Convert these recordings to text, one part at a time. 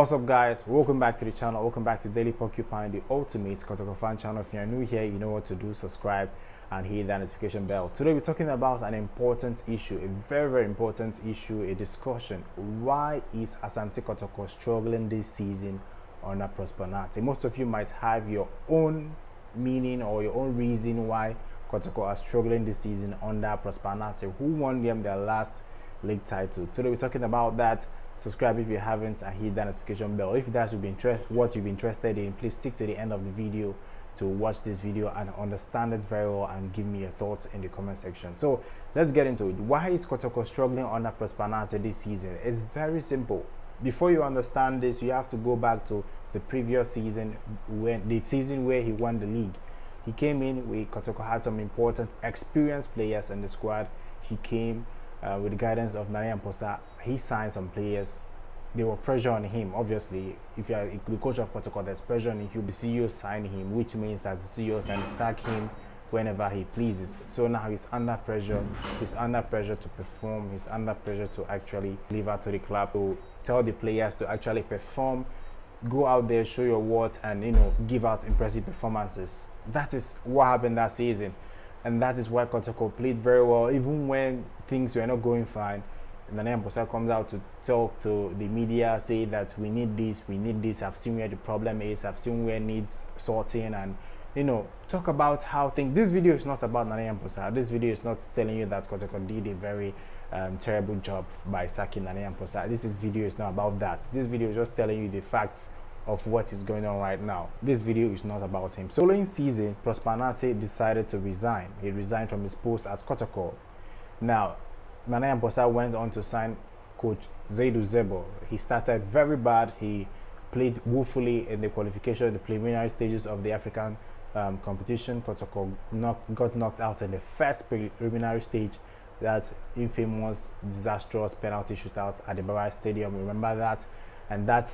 What's up, guys? Welcome back to the channel. Welcome back to Daily Porcupine, the ultimate Kotoko fan channel. If you're new here, you know what to do. Subscribe and hit that notification bell. Today we're talking about an important issue, a very important issue, a discussion. Why is Asante Kotoko struggling this season under Prosper Narteh? Most of you might have your own meaning or your own reason why Kotoko are struggling this season under Prosper Narteh, who won them their last league title. Today we're talking about that. Subscribe if you haven't and hit that notification bell. If that would be what you've been interested in, please stick to the end of the video to watch this video and understand it very well and give me your thoughts in the comment section. So let's get into it. Why is Kotoko struggling under Prosper Narteh this season? It's very simple. Before you understand this, you have to go back to the previous season, where he won the league. He came in with Kotoko had some important experienced players in the squad. He came with the guidance of Narian Posa. He signed some players. There were pressure on him. Obviously, if you are the coach of Kotoko, there's pressure on him. The CEO signed him, which means that the CEO can sack him whenever he pleases. So now he's under pressure. He's under pressure to perform. He's under pressure to actually deliver to the club, to tell the players to actually perform, go out there, show your worth, and give out impressive performances. That is what happened that season. And that is why Kotoko played very well, even when things were not going fine. And then Posa comes out to talk to the media, say that we need this, I've seen where the problem is, I've seen where it needs sorting, and talk about how things. This video is not about Narian Posa. This video is not telling you that Kotoko did a very terrible job by sacking Narian Posa. This video is not about that. This video is just telling you the facts of what is going on right now. This video is not about him. So following season, Prosper Narteh decided to resign. He resigned from his post as Kotoko. Now, Narian Posa went on to sign coach Zaidu Zebo. He started very bad. He played woefully in the qualification, the preliminary stages of the African competition. Kotoko got knocked out in the first preliminary stage. That infamous, disastrous penalty shootout at the Barrage Stadium. Remember that? And that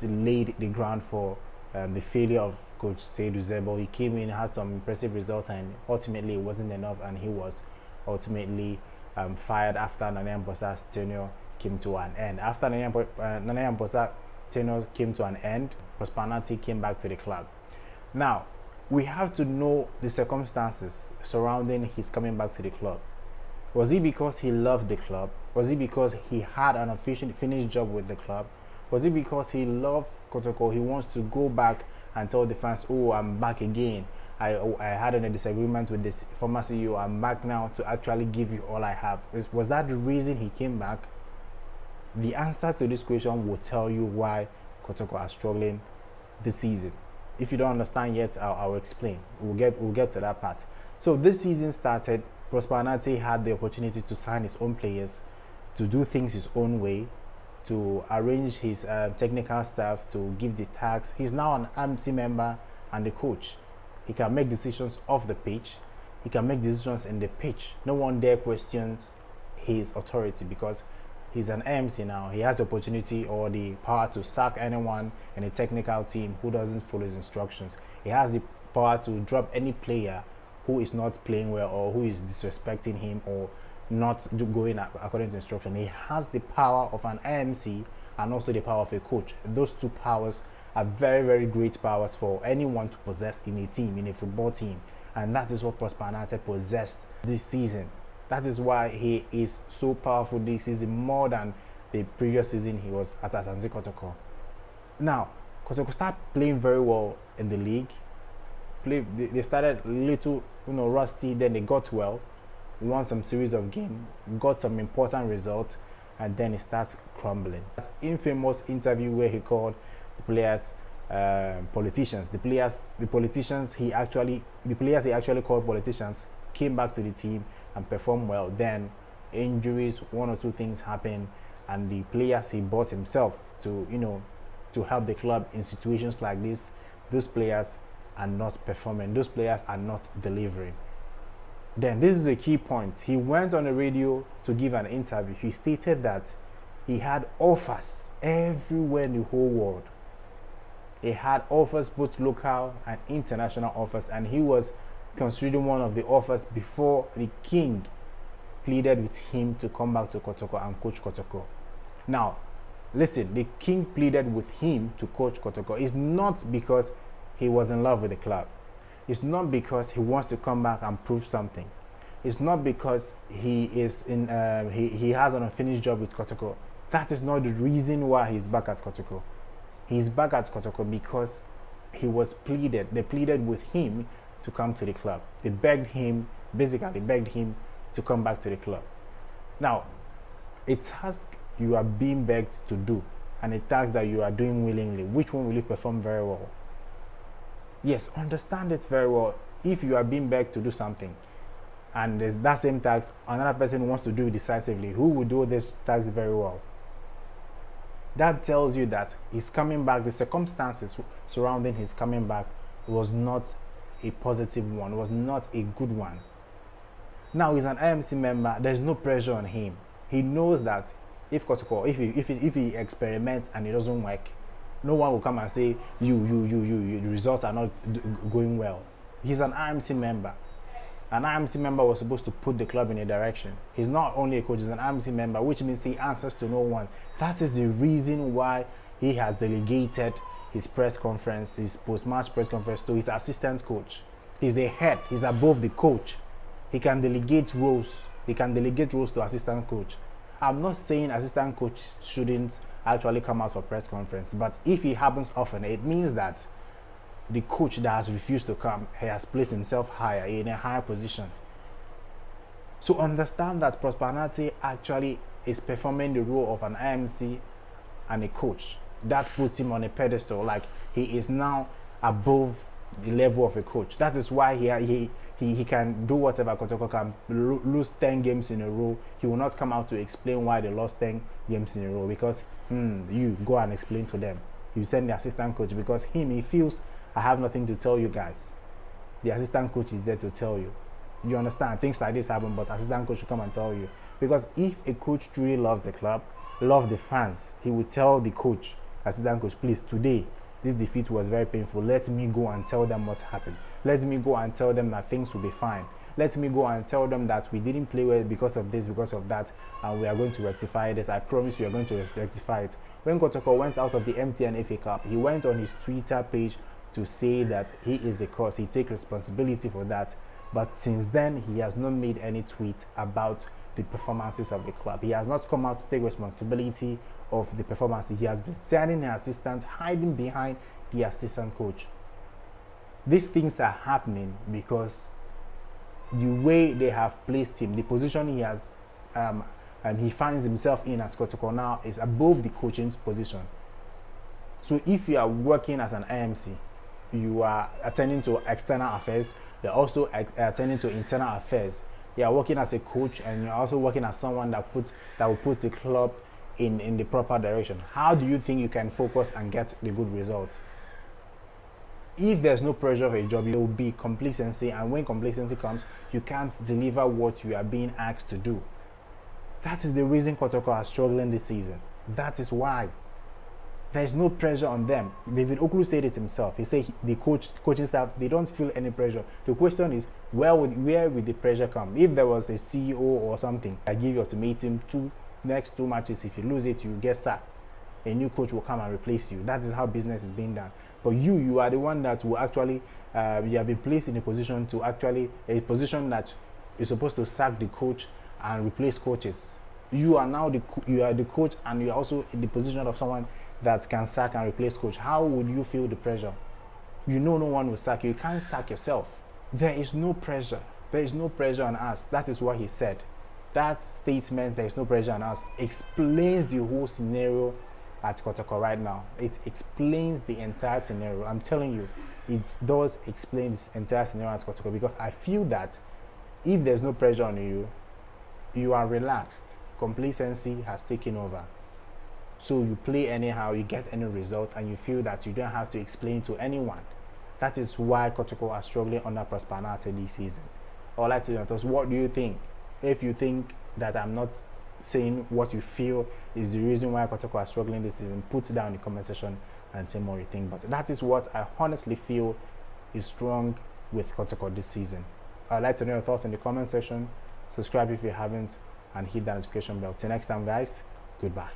laid the ground for the failure of coach Zaidu Zebo. He came in, had some impressive results, and ultimately it wasn't enough, and he was ultimately fired after Narian Posa's tenure came to an end. After Narian Posa's tenure came to an end, Prosper Narteh came back to the club. Now, we have to know the circumstances surrounding his coming back to the club. Was it because he loved the club? Was it because he had an finished job with the club? Was it because he loved Kotoko? He wants to go back and tell the fans, oh, I'm back again. I had a disagreement with this former CEO. I'm back now to actually give you all I have. Was that the reason he came back? The answer to this question will tell you why Kotoko are struggling this season. If you don't understand yet, I'll explain. We'll get to that part. So this season started. Prosper Narteh had the opportunity to sign his own players, to do things his own way, to arrange his technical staff, to give the tasks. He's now an MC member and the coach. He can make decisions off the pitch. He can make decisions in the pitch. No one dare questions his authority because he's an MC now. He has the opportunity or the power to sack anyone in a technical team who doesn't follow his instructions. He has the power to drop any player who is not playing well or who is disrespecting him or not going according to instruction. He has the power of an AMC and also the power of a coach. Those two powers are very great powers for anyone to possess in a team, in a football team. And that is what Prosper Narteh possessed this season. That is why he is so powerful this season, more than the previous season he was at Asante Kotoko. Now, Kotoko started playing very well in the league. They started a little rusty, then they got well, won some series of games, got some important results, and then it starts crumbling. That infamous interview where he called the players politicians. The players he actually called politicians came back to the team and performed well. Then injuries, one or two things happened, and the players he bought himself to help the club in situations like this, those players are not performing. Those players are not delivering. Then this is a key point. He went on the radio to give an interview. He stated that he had offers everywhere in the whole world. He had offers, both local and international offers, and he was considering one of the offers before the king pleaded with him to come back to Kotoko and coach Kotoko. Now, Listen, the king pleaded with him to coach Kotoko. It's not because he was in love with the club. It's not because he wants to come back and prove something. It's not because he is in he has an unfinished job with Kotoko. That is not the reason why he's back at Kotoko. He's back at Kotoko because he was pleaded. They pleaded with him to come to the club. They begged him, basically begged him to come back to the club. Now, a task you are being begged to do and a task that you are doing willingly, which one will you perform very well? Yes, understand it very well. If you are being begged to do something and there's that same task, another person wants to do it decisively, who will do this task very well? That tells you that he's coming back, the circumstances surrounding his coming back was not a positive one, was not a good one. Now he's an IMC member, there's no pressure on him. He knows that if Kotoko, if he experiments and it doesn't work, no one will come and say you the results are not going well. He's an IMC member. An IMC member was supposed to put the club in a direction. He's not only a coach, he's an IMC member, which means he answers to no one. That is the reason why he has delegated his press conference, his post-match press conference, to his assistant coach. He's a head, he's above the coach. He can delegate roles. He can delegate roles to assistant coach. I'm not saying assistant coach shouldn't actually come out for press conference, but if it happens often, it means that the coach that has refused to come, he has placed himself higher, in a higher position. So understand that Prosper Narteh actually is performing the role of an IMC and a coach. That puts him on a pedestal, like he is now above the level of a coach. That is why he can do whatever. Kotoko can lose 10 games in a row. He will not come out to explain why they lost 10 games in a row, because you go and explain to them. You send the assistant coach, because he feels, I have nothing to tell you guys. The assistant coach is there to tell you. You understand? Things like this happen, but assistant coach will come and tell you. Because if a coach truly loves the club, loves the fans, he will tell the coach, assistant coach, please, today, this defeat was very painful. Let me go and tell them what happened. Let me go and tell them that things will be fine. Let me go and tell them that we didn't play well because of this, because of that, and we are going to rectify this. I promise we are going to rectify it. When Kotoko went out of the MTN FA Cup, he went on his Twitter page to say that he is the cause. He takes responsibility for that. But since then, he has not made any tweet about the performances of the club. He has not come out to take responsibility of the performance. He has been sending an assistant, hiding behind the assistant coach. These things are happening because the way they have placed him, the position he has, and he finds himself in as Kotoko now, is above the coaching's position. So if you are working as an IMC, you are attending to external affairs, you're also attending to internal affairs. You are working as a coach, and you're also working as someone that will put the club in the proper direction. How do you think you can focus and get the good results? If there's no pressure of a job, there will be complacency, and when complacency comes, you can't deliver what you are being asked to do. That is the reason Kotoko are struggling this season. That is why. There's no pressure on them. David Okulu said it himself. He said the coaching staff, they don't feel any pressure. The question is, where would the pressure come? If there was a CEO or something, I give you ultimatum, next two matches, if you lose it, you get sacked. A new coach will come and replace you. That is how business is being done. But you are the one that will actually, you have been placed in a position that is supposed to sack the coach and replace coaches. You are now the coach, and you are also in the position of someone that can sack and replace coach. How would you feel the pressure? You know no one will sack you. You can't sack yourself. There is no pressure. There is no pressure on us. That is what he said. That statement, there is no pressure on us, explains the whole scenario at Kotoko right now. It explains the entire scenario. I'm telling you, it does explain this entire scenario at Kotoko, because I feel that if there's no pressure on you, you are relaxed. Complacency has taken over. So you play anyhow, you get any result, and you feel that you don't have to explain to anyone. That is why Kotoko are struggling under Prosper Narteh this season. I would like to know, what do you think? If you think that I'm not saying what you feel is the reason why Kotoko are struggling this season, put it down in the comment section and tell me what you think. But that is what I honestly feel is wrong with Kotoko this season. I'd like to know your thoughts in the comment section. Subscribe if you haven't, and hit that notification bell. Till next time, guys, goodbye.